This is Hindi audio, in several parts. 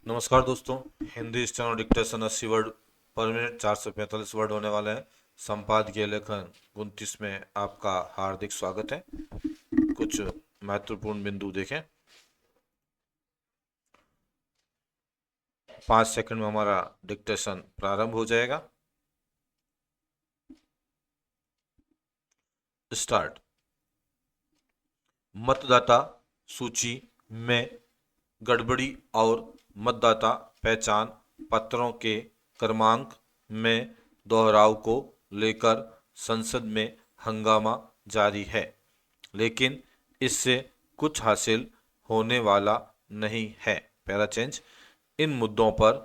नमस्कार दोस्तों। हिंदी स्टेनो डिक्टेशन 80 वर्ड पर मिनट, 445 वर्ड होने वाले हैं। संपादकीय लेखन 29 में आपका हार्दिक स्वागत है। कुछ महत्वपूर्ण बिंदु देखें। 5 सेकंड में हमारा डिक्टेशन प्रारंभ हो जाएगा। स्टार्ट। मतदाता सूची में गड़बड़ी और मतदाता पहचान पत्रों के क्रमांक में दोहराव को लेकर संसद में हंगामा जारी है, लेकिन इससे कुछ हासिल होने वाला नहीं है। Para change. इन मुद्दों पर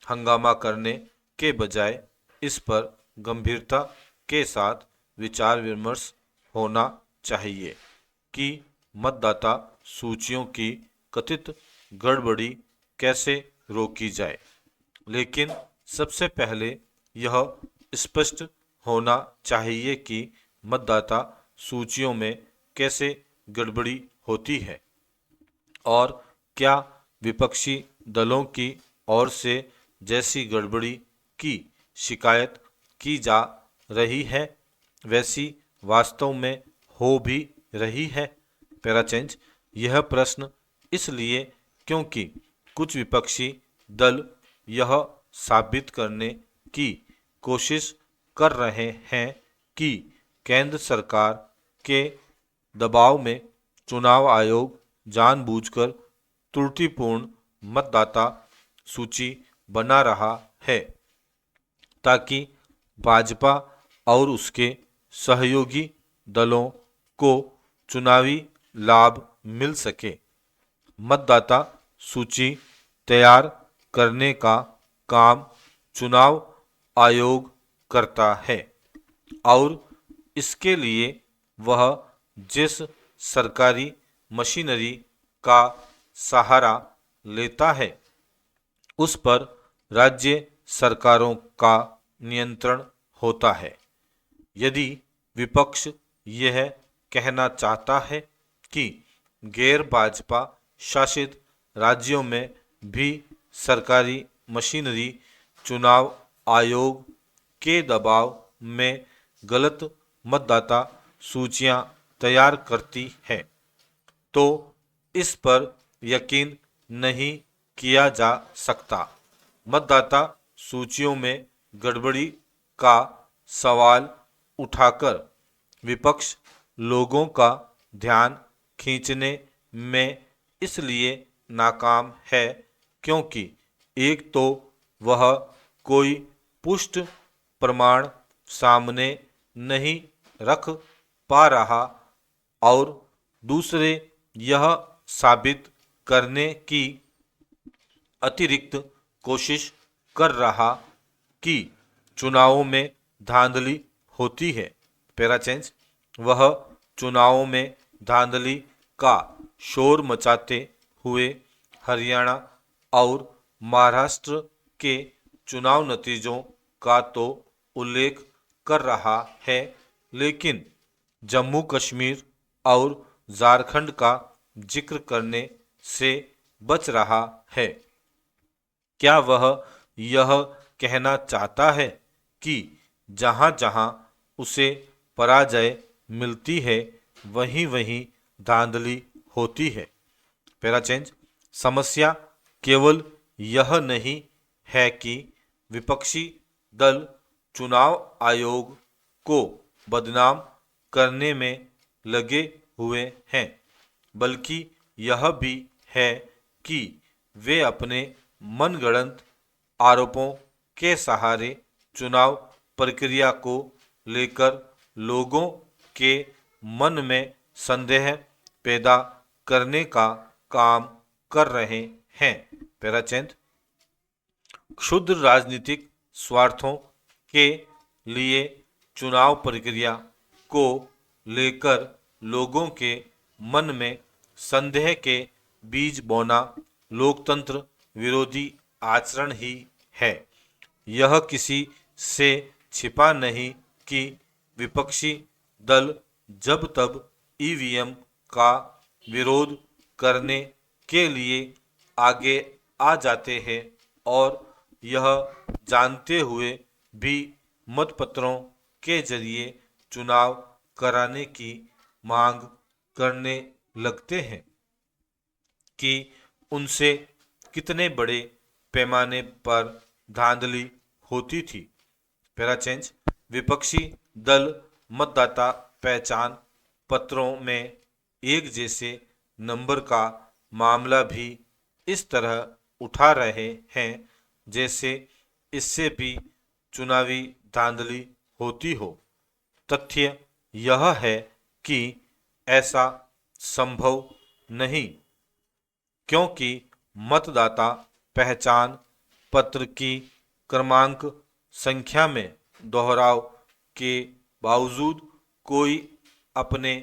हंगामा करने के बजाय इस पर गंभीरता के साथ विचार विमर्श होना चाहिए कि मतदाता सूचियों की कथित गड़बड़ी कैसे रोकी जाए। लेकिन सबसे पहले यह स्पष्ट होना चाहिए कि मतदाता सूचियों में कैसे गड़बड़ी होती है और क्या विपक्षी दलों की ओर से जैसी गड़बड़ी की शिकायत की जा रही है वैसी वास्तव में हो भी रही है। पैराचेंज। यह प्रश्न इसलिए क्योंकि कुछ विपक्षी दल यह साबित करने की कोशिश कर रहे हैं कि केंद्र सरकार के दबाव में चुनाव आयोग जानबूझकर त्रुटिपूर्ण मतदाता सूची बना रहा है ताकि भाजपा और उसके सहयोगी दलों को चुनावी लाभ मिल सके। मतदाता सूची तैयार करने का काम चुनाव आयोग करता है और इसके लिए वह जिस सरकारी मशीनरी का सहारा लेता है उस पर राज्य सरकारों का नियंत्रण होता है। यदि विपक्ष यह कहना चाहता है कि गैर भाजपा शासित राज्यों में भी सरकारी मशीनरी चुनाव आयोग के दबाव में गलत मतदाता सूचियां तैयार करती है, तो इस पर यकीन नहीं किया जा सकता। मतदाता सूचियों में गड़बड़ी का सवाल उठाकर विपक्ष लोगों का ध्यान खींचने में इसलिए नाकाम है क्योंकि एक तो वह कोई पुष्ट प्रमाण सामने नहीं रख पा रहा और दूसरे यह साबित करने की अतिरिक्त कोशिश कर रहा कि चुनावों में धांधली होती है। पैराचेंज। वह चुनावों में धांधली का शोर मचाते हुए हरियाणा और महाराष्ट्र के चुनाव नतीजों का तो उल्लेख कर रहा है, लेकिन जम्मू कश्मीर और झारखंड का जिक्र करने से बच रहा है। क्या वह यह कहना चाहता है कि जहां जहां उसे पराजय मिलती है वहीं वहीं धांधली होती है। पैराचेंज। समस्या केवल यह नहीं है कि विपक्षी दल चुनाव आयोग को बदनाम करने में लगे हुए हैं, बल्कि यह भी है कि वे अपने मनगढ़ंत आरोपों के सहारे चुनाव प्रक्रिया को लेकर लोगों के मन में संदेह पैदा करने का काम कर रहे हैं। पैराचेंद। क्षुद्र राजनीतिक स्वार्थों के लिए चुनाव प्रक्रिया को लेकर लोगों के मन में संदेह के बीज बोना लोकतंत्र विरोधी आचरण ही है। यह किसी से छिपा नहीं कि विपक्षी दल जब तब ईवीएम का विरोध करने के लिए आगे आ जाते हैं और यह जानते हुए भी मतपत्रों के जरिए चुनाव कराने की मांग करने लगते हैं कि उनसे कितने बड़े पैमाने पर धांधली होती थी। Para change. विपक्षी दल मतदाता पहचान पत्रों में एक जैसे नंबर का मामला भी इस तरह उठा रहे हैं जैसे इससे भी चुनावी धांधली होती हो। तथ्य यह है कि ऐसा संभव नहीं, क्योंकि मतदाता पहचान पत्र की क्रमांक संख्या में दोहराव के बावजूद कोई अपने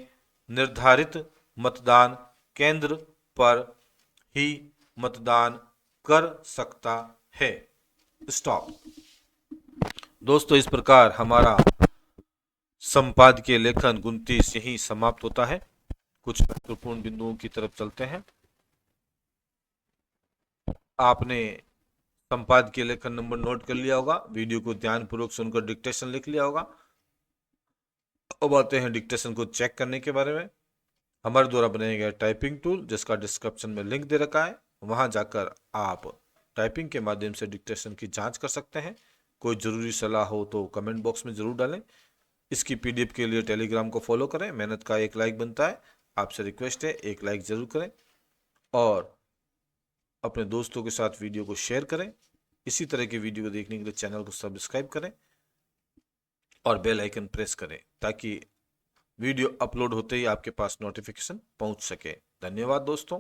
निर्धारित मतदान केंद्र पर ही मतदान कर सकता है। स्टॉप। दोस्तों, इस प्रकार हमारा संपादकीय लेखन 29 यही समाप्त होता है। कुछ महत्वपूर्ण बिंदुओं की तरफ चलते हैं। आपने संपादकीय लेखन नंबर नोट कर लिया होगा, वीडियो को ध्यानपूर्वक सुनकर डिक्टेशन लिख लिया होगा। अब आते हैं डिक्टेशन को चेक करने के बारे में। हमारे द्वारा बनाया गया टाइपिंग टूल, जिसका डिस्क्रिप्शन में लिंक दे रखा है, वहां जाकर आप टाइपिंग के माध्यम से डिक्टेशन की जांच कर सकते हैं। कोई जरूरी सलाह हो तो कमेंट बॉक्स में जरूर डालें। इसकी पीडीएफ के लिए टेलीग्राम को फॉलो करें। मेहनत का एक लाइक बनता है, आपसे रिक्वेस्ट है एक लाइक जरूर करें और अपने दोस्तों के साथ वीडियो को शेयर करें। इसी तरह की वीडियो देखने के लिए चैनल को सब्सक्राइब करें और बेल आइकन प्रेस करें ताकि वीडियो अपलोड होते ही आपके पास नोटिफिकेशन पहुंच सके। धन्यवाद दोस्तों।